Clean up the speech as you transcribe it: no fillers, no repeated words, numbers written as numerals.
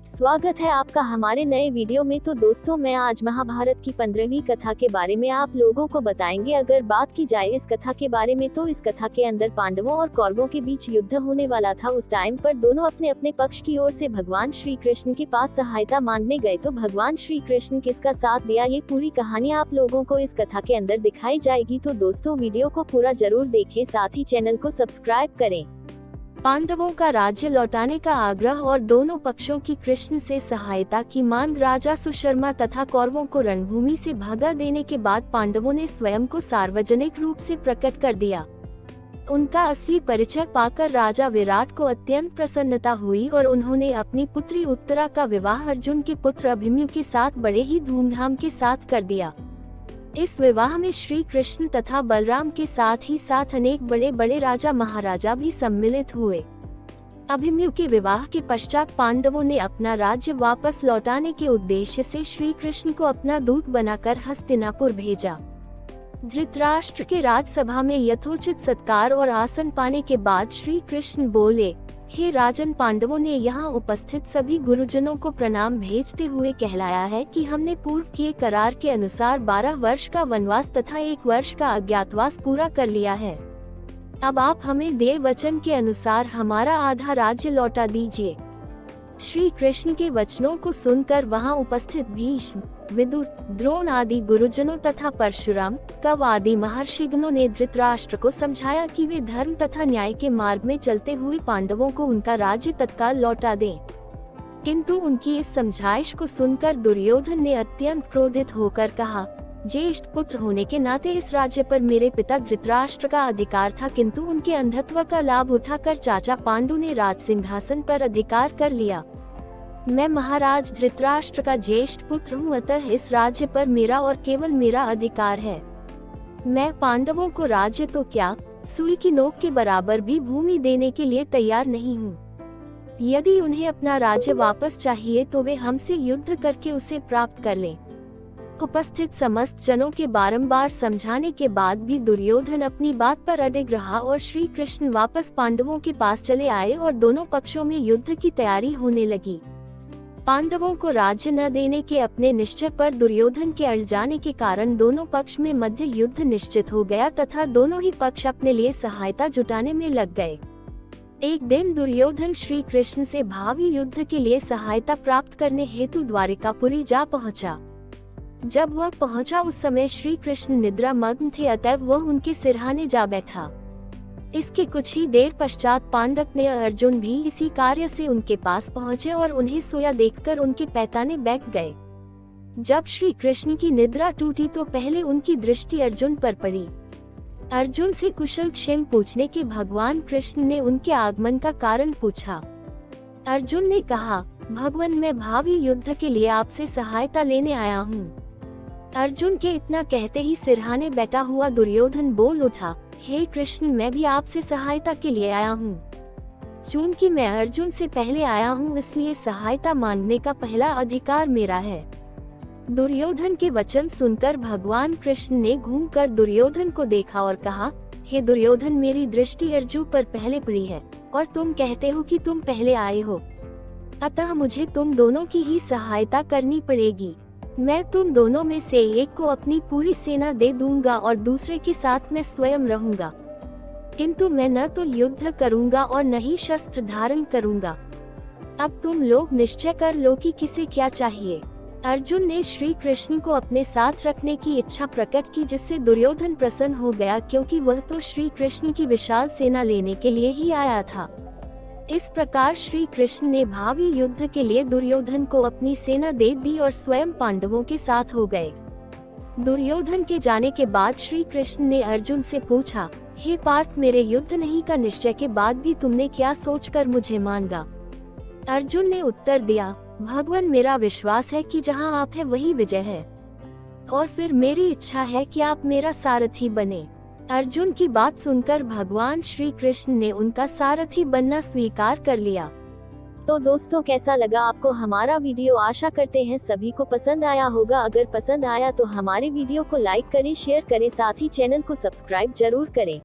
स्वागत है आपका हमारे नए वीडियो में। तो दोस्तों, मैं आज महाभारत की 15वीं कथा के बारे में आप लोगों को बताएंगे। अगर बात की जाए इस कथा के बारे में, तो इस कथा के अंदर पांडवों और कौरवों के बीच युद्ध होने वाला था। उस टाइम पर दोनों अपने अपने पक्ष की ओर से भगवान श्री कृष्ण के पास सहायता मांगने गए। तो भगवान श्री कृष्ण किसका साथ दिया, ये पूरी कहानी आप लोगों को इस कथा के अंदर दिखाई जाएगी। तो दोस्तों, वीडियो को पूरा जरूर देखें, साथ ही चैनल को सब्सक्राइब करें। पांडवों का राज्य लौटाने का आग्रह और दोनों पक्षों की कृष्ण से सहायता की मांग राजा सुशर्मा तथा कौरवों को रणभूमि से भगा देने के बाद पांडवों ने स्वयं को सार्वजनिक रूप से प्रकट कर दिया। उनका असली परिचय पाकर राजा विराट को अत्यंत प्रसन्नता हुई और उन्होंने अपनी पुत्री उत्तरा का विवाह अर्जुन के पुत्र अभिमन्यु के साथ बड़े ही धूमधाम के साथ कर दिया। इस विवाह में श्री कृष्ण तथा बलराम के साथ ही साथ अनेक बड़े बड़े राजा महाराजा भी सम्मिलित हुए। अभिमन्यु के विवाह के पश्चात पांडवों ने अपना राज्य वापस लौटाने के उद्देश्य से श्री कृष्ण को अपना दूत बनाकर हस्तिनापुर भेजा। धृतराष्ट्र के राजसभा में यथोचित सत्कार और आसन पाने के बाद श्री कृष्ण बोले, हे राजन, पांडवों ने यहाँ उपस्थित सभी गुरुजनों को प्रणाम भेजते हुए कहलाया है कि हमने पूर्व किए करार के अनुसार 12 वर्ष का वनवास तथा 1 वर्ष का अज्ञातवास पूरा कर लिया है। अब आप हमें देव वचन के अनुसार हमारा आधा राज्य लौटा दीजिए। श्री कृष्ण के वचनों को सुनकर वहां उपस्थित भीष्म, विदुर, द्रोण आदि गुरुजनों तथा परशुराम, कव आदि महर्षिगणों ने धृतराष्ट्र को समझाया कि वे धर्म तथा न्याय के मार्ग में चलते हुए पांडवों को उनका राज्य तत्काल लौटा दें। किंतु उनकी इस समझाइश को सुनकर दुर्योधन ने अत्यंत क्रोधित होकर कहा, ज्येष्ठ पुत्र होने के नाते इस राज्य पर मेरे पिता धृतराष्ट्र का अधिकार था, किंतु उनके अंधत्व का लाभ उठाकर चाचा पांडु ने राज सिंहासन पर अधिकार कर लिया। मैं महाराज धृतराष्ट्र का ज्येष्ठ पुत्र हूँ, अतः इस राज्य पर मेरा और केवल मेरा अधिकार है। मैं पांडवों को राज्य तो क्या, सुई की नोक के बराबर भी भूमि देने के लिए तैयार नहीं हूँ। यदि उन्हें अपना राज्य वापस चाहिए तो वे हमसे युद्ध करके उसे प्राप्त कर लें। उपस्थित समस्त जनों के बारंबार समझाने के बाद भी दुर्योधन अपनी बात पर अडिग रहा और श्री कृष्ण वापस पांडवों के पास चले आए और दोनों पक्षों में युद्ध की तैयारी होने लगी। पांडवों को राज्य न देने के अपने निश्चय पर दुर्योधन के अड़ जाने के कारण दोनों पक्ष में मध्य युद्ध निश्चित हो गया तथा दोनों ही पक्ष अपने लिए सहायता जुटाने में लग गए। एक दिन दुर्योधन श्री कृष्ण से भावी युद्ध के लिए सहायता प्राप्त करने हेतु द्वारिकापुरी जा पहुंचा। जब वह पहुंचा उस समय श्री कृष्ण निद्रा मग्न थे, अतएव वह उनके सिरहाने जा बैठा। इसके कुछ ही देर पश्चात पांडव ने अर्जुन भी इसी कार्य से उनके पास पहुंचे और उन्हें सोया देखकर उनके पैताने बैठ गए। जब श्री कृष्ण की निद्रा टूटी तो पहले उनकी दृष्टि अर्जुन पर पड़ी। अर्जुन से कुशल क्षेम पूछने के भगवान कृष्ण ने उनके आगमन का कारण पूछा। अर्जुन ने कहा, भगवान, मैं भावी युद्ध के लिए आपसे सहायता लेने आया हूँ। अर्जुन के इतना कहते ही सिरहाने बैठा हुआ दुर्योधन बोल उठा, हे कृष्ण, मैं भी आपसे सहायता के लिए आया हूँ। चूंकि मैं अर्जुन से पहले आया हूँ, इसलिए सहायता मांगने का पहला अधिकार मेरा है। दुर्योधन के वचन सुनकर भगवान कृष्ण ने घूमकर दुर्योधन को देखा और कहा, हे दुर्योधन, मेरी दृष्टि अर्जुन पर पहले पड़ी है और तुम कहते हो कि तुम पहले आए हो, अतः मुझे तुम दोनों की ही सहायता करनी पड़ेगी। मैं तुम दोनों में से एक को अपनी पूरी सेना दे दूंगा और दूसरे के साथ मैं स्वयं रहूंगा, किंतु मैं न तो युद्ध करूंगा और न ही शस्त्र धारण करूंगा। अब तुम लोग निश्चय कर लो कि किसे क्या चाहिए। अर्जुन ने श्री कृष्ण को अपने साथ रखने की इच्छा प्रकट की, जिससे दुर्योधन प्रसन्न हो गया, क्योंकि वह तो श्री कृष्ण की विशाल सेना लेने के लिए ही आया था। इस प्रकार श्री कृष्ण ने भावी युद्ध के लिए दुर्योधन को अपनी सेना दे दी और स्वयं पांडवों के साथ हो गए। दुर्योधन के जाने के बाद श्री कृष्ण ने अर्जुन से पूछा, हे पार्थ, मेरे युद्ध नहीं का निश्चय के बाद भी तुमने क्या सोचकर मुझे मांगा? अर्जुन ने उत्तर दिया, भगवान, मेरा विश्वास है कि जहां आप है वही विजय है, और फिर मेरी इच्छा है कि आप मेरा सारथी बने। अर्जुन की बात सुनकर भगवान श्री कृष्ण ने उनका सारथी बनना स्वीकार कर लिया। तो दोस्तों, कैसा लगा आपको हमारा वीडियो? आशा करते हैं सभी को पसंद आया होगा। अगर पसंद आया तो हमारे वीडियो को लाइक करें, शेयर करें, साथ ही चैनल को सब्सक्राइब जरूर करें।